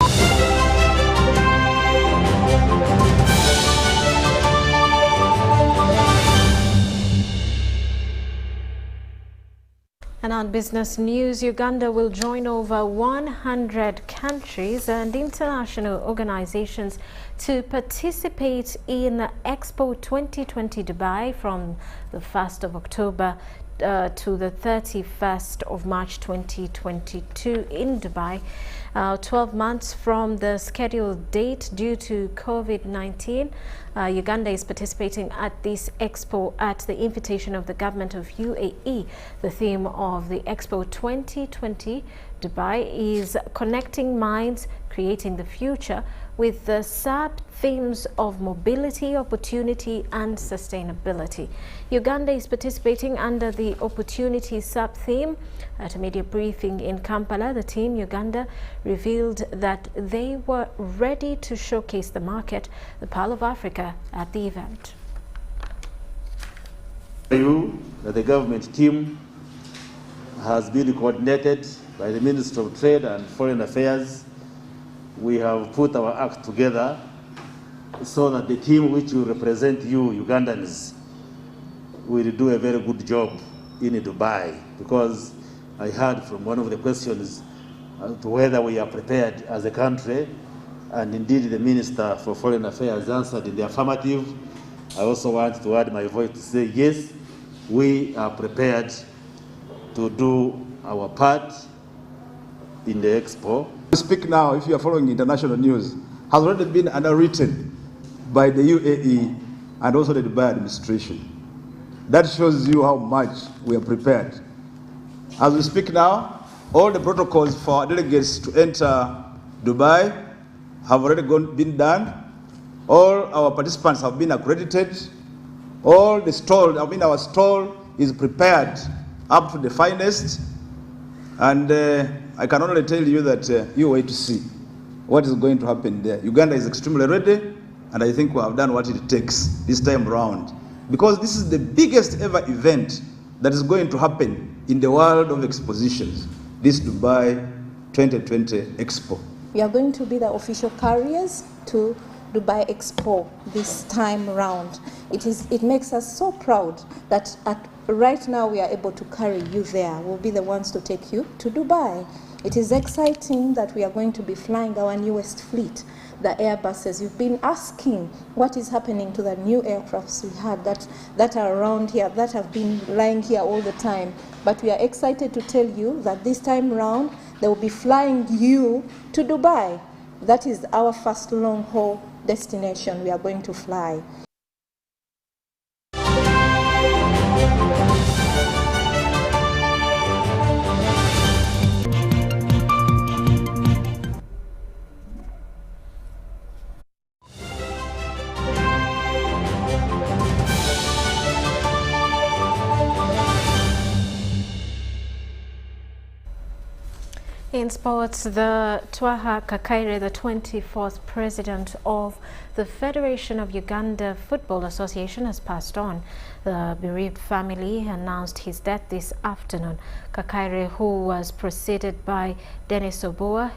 And on business news, Uganda will join over 100 countries and international organizations to participate in Expo 2020 Dubai from the 1st of October to the 31st of March 2022 in Dubai. 12 months from the scheduled date due to COVID-19, Uganda is participating at this expo at the invitation of the government of UAE. The theme of the Expo 2020 Dubai is Connecting Minds, Creating the Future, with the sub-themes of mobility, opportunity and sustainability. Uganda is participating under the opportunity sub-theme. At a media briefing in Kampala, the team Uganda revealed that they were ready to showcase the market, the Pearl of Africa, at the event. The government team has been coordinated by the Minister of Trade and Foreign Affairs. We have put our act together so that the team which will represent you, Ugandans, will do a very good job in Dubai, because I heard from one of the questions to whether we are prepared as a country, and indeed the Minister for Foreign Affairs answered in the affirmative. I also want to add my voice to say yes, we are prepared to do our part in the expo. To speak now, if you are following international news, has already been underwritten by the UAE and also the Dubai administration. That shows you how much we are prepared. As we speak now, all the protocols for delegates to enter Dubai have already been done. All our participants have been accredited, All the stall, our stall is prepared up to the finest. And I can only tell you that you wait to see what is going to happen there. Uganda is extremely ready, and I think we have done what it takes this time around. Because this is the biggest ever event that is going to happen in the world of expositions, this Dubai 2020 Expo. We are going to be the official carriers to Dubai Expo this time round. It makes us so proud that right now we are able to carry you there. We'll be the ones to take you to Dubai. It is exciting that we are going to be flying our newest fleet, the Airbuses. You've been asking what is happening to the new aircrafts we had that are around here, that have been lying here all the time. But we are excited to tell you that this time round, they will be flying you to Dubai. That is our first long-haul destination we are going to fly. In sports, the Twaha Kakaire, the 24th president of the Federation of Uganda Football Association, has passed on. The bereaved family announced his death this afternoon. Kakaire, who was preceded by Dennis Oboa,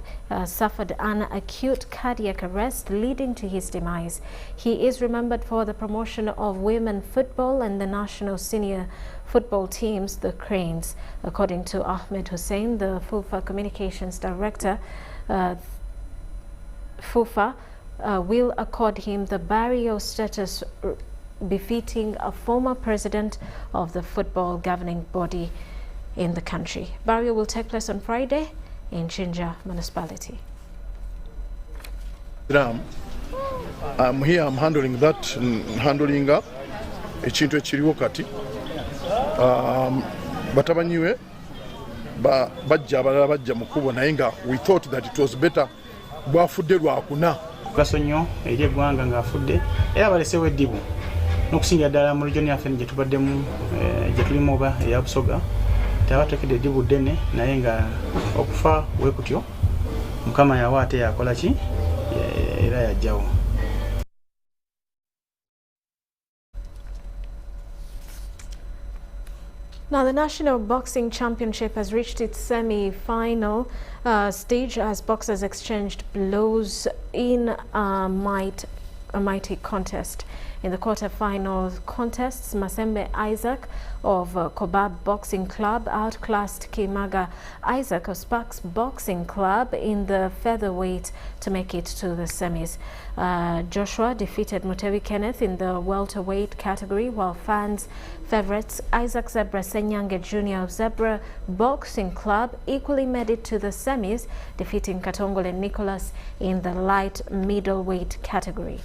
suffered an acute cardiac arrest leading to his demise. He is remembered for the promotion of women football and the national senior football teams, the Cranes. According to Ahmed Hussein, the FUFA Communications Director, FUFA will accord him the barrio status befitting a former president of the football governing body in the country. Barrio will take place on Friday in Jinja municipality. I'm here, I'm handling up ekintu ekiriwo kati. Batabanyiwe bajja abalala bajja mukubo naye nga we thought that it was better bwafudde lwakuna mugaso nnyo eri eggwanga ng'afudde era balesewo eddibu n'okusingira ddala mu region yaffe gye tubaddemu gye tulimu oba eya Busoga tebateekedde eddibu ddene naye nga okufa bwe kutyo Mukama yawa ate yakola ki era yajjawo. Now, the National Boxing Championship has reached its semi-final stage as boxers exchanged blows in a mighty contest. In the quarter-final contests, Masembe Isaac of Kobab Boxing Club outclassed Kimaga Isaac of Sparks Boxing Club in the featherweight to make it to the semis. Joshua defeated Mutewi Kenneth in the welterweight category, while fans' favourites Isaac Zebra Senyange Jr. of Zebra Boxing Club equally made it to the semis, defeating Katongole Nicholas in the light middleweight category.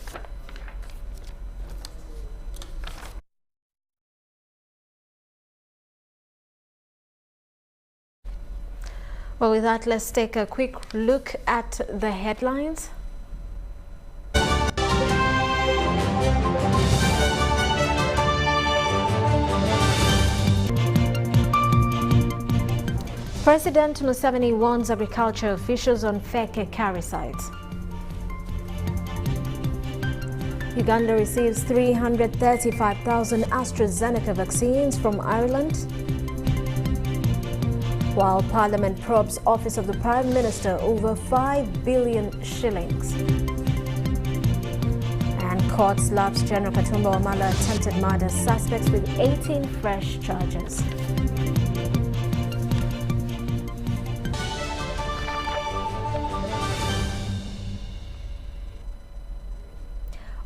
Well, with that, let's take a quick look at the headlines. President Museveni warns agriculture officials on fake acaricides. Uganda receives 335,000 AstraZeneca vaccines from Ireland. While Parliament probes Office of the Prime Minister over 5 billion shillings. And court slaps General Katumba Wamala attempted murder suspects with 18 fresh charges.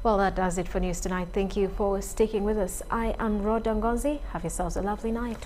Well, that does it for News Tonight. Thank you for sticking with us. I am Rhoda Ngonzi. Have yourselves a lovely night.